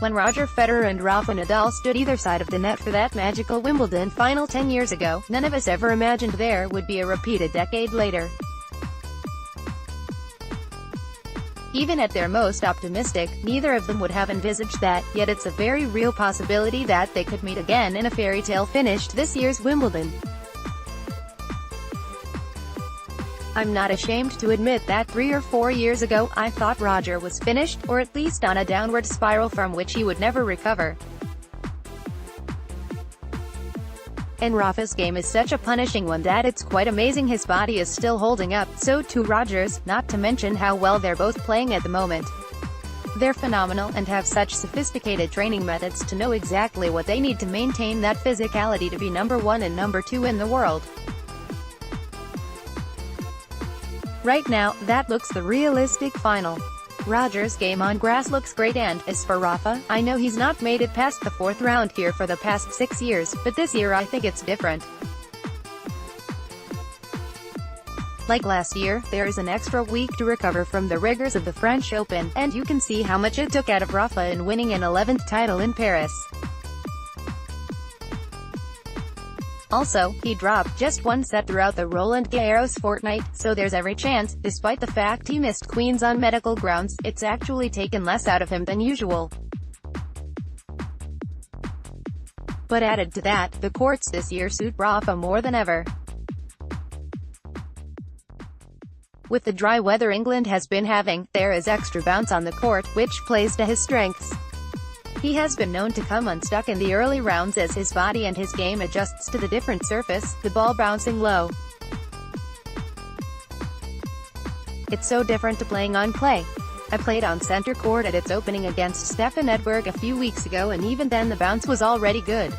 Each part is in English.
when Roger Federer and Rafa Nadal stood either side of the net for that magical Wimbledon final 10 years ago, none of us ever imagined there would be a repeat a decade later. Even at their most optimistic, neither of them would have envisaged that, yet it's a very real possibility that they could meet again in a fairy tale finished this year's Wimbledon. I'm not ashamed to admit that 3 or 4 years ago, I thought Roger was finished, or at least on a downward spiral from which he would never recover. And Rafa's game is such a punishing one that it's quite amazing his body is still holding up, so too Roger's, not to mention how well they're both playing at the moment. They're phenomenal, and have such sophisticated training methods to know exactly what they need to maintain that physicality to be number 1 and number 2 in the world. Right now, that looks the realistic final. Roger's game on grass looks great, and, as for Rafa, I know he's not made it past the 4th round here for the past 6 years, but this year I think it's different. Like last year, there is an extra week to recover from the rigors of the French Open, and you can see how much it took out of Rafa in winning an 11th title in Paris. Also, he dropped just one set throughout the Roland Garros fortnight, so there's every chance, despite the fact he missed Queens on medical grounds, it's actually taken less out of him than usual. But added to that, the courts this year suit Rafa more than ever. With the dry weather England has been having, there is extra bounce on the court, which plays to his strengths. He has been known to come unstuck in the early rounds as his body and his game adjusts to the different surface, the ball bouncing low. It's so different to playing on clay. I played on center court at its opening against Stefan Edberg a few weeks ago, and even then the bounce was already good.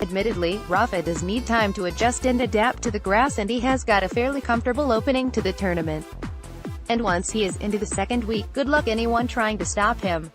Admittedly, Rafa does need time to adjust and adapt to the grass, and he has got a fairly comfortable opening to the tournament. And once he is into the second week, good luck anyone trying to stop him.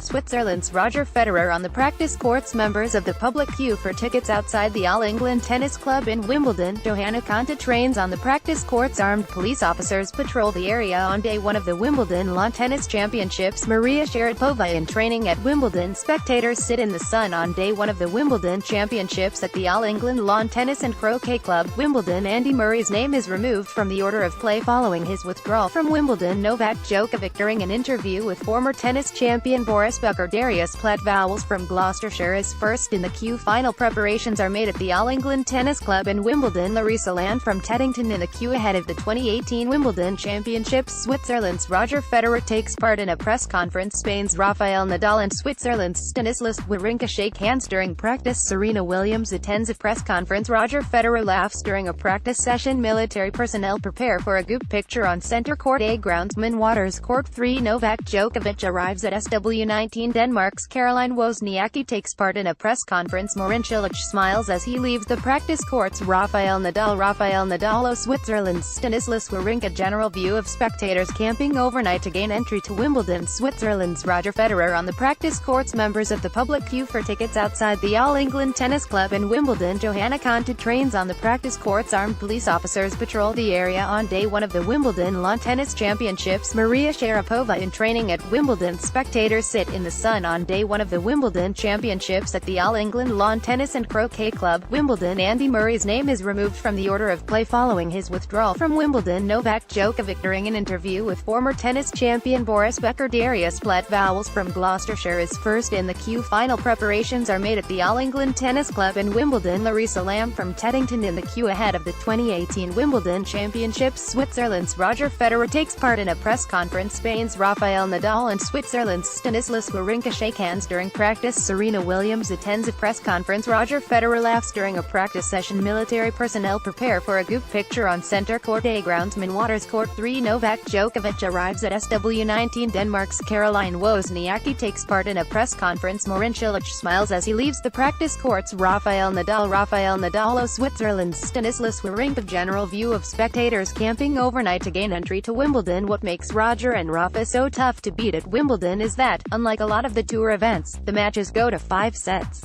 Switzerland's Roger Federer on the practice courts. Members of the public queue for tickets outside the All England Tennis Club in Wimbledon. Johanna Konta trains on the practice courts. Armed police officers patrol the area on day 1 of the Wimbledon Lawn Tennis Championships. Maria Sharapova in training at Wimbledon. Spectators sit in the sun on day 1 of the Wimbledon Championships at the All England Lawn Tennis and Croquet Club, Wimbledon. Andy Murray's name is removed from the order of play following his withdrawal from Wimbledon. Novak Djokovic during an interview with former tennis champion Boris Becker. Darius Platt-Vowles from Gloucestershire is first in the queue. Final preparations are made at the All England Tennis Club in Wimbledon. Larissa Land from Teddington in the queue ahead of the 2018 Wimbledon Championships. Switzerland's Roger Federer takes part in a press conference. Spain's Rafael Nadal and Switzerland's Stanislas Wawrinka shake hands during practice. Serena Williams attends a press conference. Roger Federer laughs during a practice session. Military personnel prepare for a group picture on center court. A groundsman waters court 3. Novak Djokovic arrives at SW19. Denmark's Caroline Wozniacki takes part in a press conference. Marin Cilic smiles as he leaves the practice courts. Rafael Nadal. Switzerland's Stanislas Wawrinka. General view of spectators camping overnight to gain entry to Wimbledon. Switzerland's Roger Federer on the practice courts. Members of the public queue for tickets outside the All England Tennis Club in Wimbledon. Johanna Konta trains on the practice courts. Armed police officers patrol the area on day 1 of the Wimbledon Lawn Tennis Championships. Maria Sharapova in training at Wimbledon. Spectators sit in the sun on day 1 of the Wimbledon Championships at the All England Lawn Tennis and Croquet Club, Wimbledon. Andy Murray's name is removed from the order of play following his withdrawal from Wimbledon. Novak Djokovic during an interview with former tennis champion Boris Becker. Darius Platt-Vowles from Gloucestershire is first in the queue. Final preparations are made at the All England Tennis Club in Wimbledon. Larissa Lamb from Teddington in the queue ahead of the 2018 Wimbledon Championships. Switzerland's Roger Federer takes part in a press conference. Spain's Rafael Nadal and Switzerland's Stanislas Wawrinka shake hands during practice. Serena Williams attends a press conference. Roger Federer laughs during a practice session. Military personnel prepare for a group picture on center court. A groundsman waters court 3. Novak Djokovic arrives at SW19. Denmark's Caroline Wozniacki takes part in a press conference. Marin Cilic smiles as he leaves the practice courts. Rafael Nadal. Switzerland's Stanislas Wawrinka. General view of spectators camping overnight to gain entry to Wimbledon. What makes Roger and Rafa so tough to beat at Wimbledon is that, unlike a lot of the tour events, the matches go to 5 sets.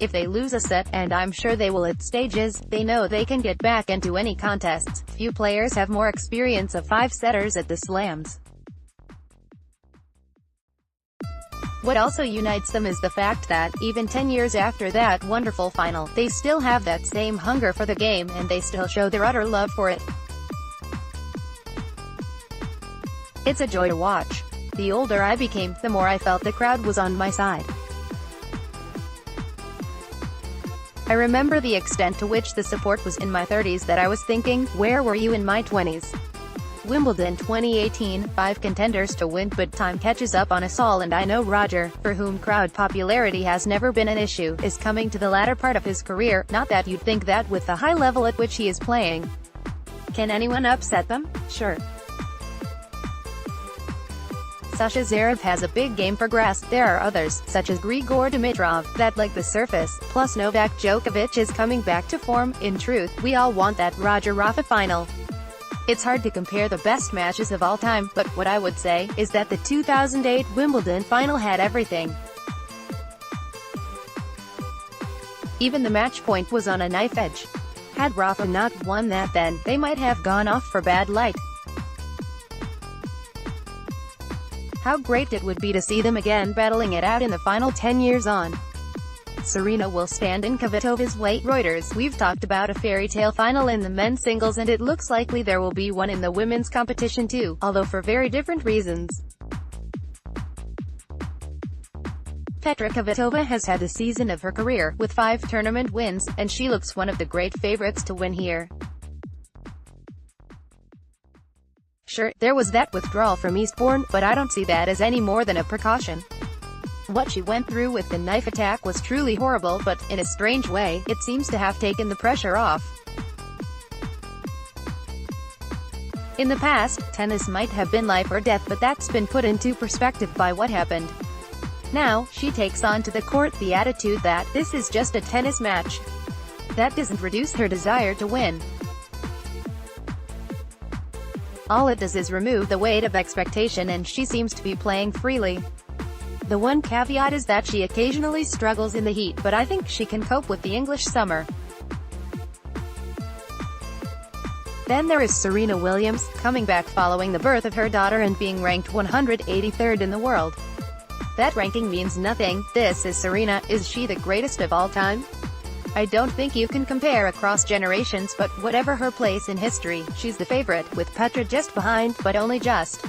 If they lose a set, and I'm sure they will at stages, they know they can get back into any contests. Few players have more experience of five-setters at the slams. What also unites them is the fact that, even 10 years after that wonderful final, they still have that same hunger for the game, and they still show their utter love for it. It's a joy to watch. The older I became, the more I felt the crowd was on my side. I remember the extent to which the support was in my 30s that I was thinking, where were you in my 20s? Wimbledon 2018, 5 contenders to win, but time catches up on us all, and I know Roger, for whom crowd popularity has never been an issue, is coming to the latter part of his career. Not that you'd think that with the high level at which he is playing. Can anyone upset them? Sure. Sasha Zverev has a big game for grass. There are others, such as Grigor Dimitrov, that like the surface. Plus Novak Djokovic is coming back to form. In truth, we all want that Roger-Rafa final. It's hard to compare the best matches of all time, but what I would say is that the 2008 Wimbledon final had everything. Even the match point was on a knife edge. Had Rafa not won that, then they might have gone off for bad light. How great it would be to see them again battling it out in the final 10 years on. Serena will stand in Kvitova's way. Reuters, we've talked about a fairy tale final in the men's singles, and it looks likely there will be one in the women's competition too, although for very different reasons. Petra Kvitova has had the season of her career, with 5 tournament wins, and she looks one of the great favorites to win here. Sure, there was that withdrawal from Eastbourne, but I don't see that as any more than a precaution. What she went through with the knife attack was truly horrible, but, in a strange way, it seems to have taken the pressure off. In the past, tennis might have been life or death, but that's been put into perspective by what happened. Now, she takes onto the court the attitude that, this is just a tennis match. That doesn't reduce her desire to win. All it does is remove the weight of expectation, and she seems to be playing freely. The one caveat is that she occasionally struggles in the heat, but I think she can cope with the English summer. Then there is Serena Williams, coming back following the birth of her daughter and being ranked 183rd in the world. That ranking means nothing. This is Serena. Is she the greatest of all time? I don't think you can compare across generations, but whatever her place in history, she's the favorite, with Petra just behind, but only just.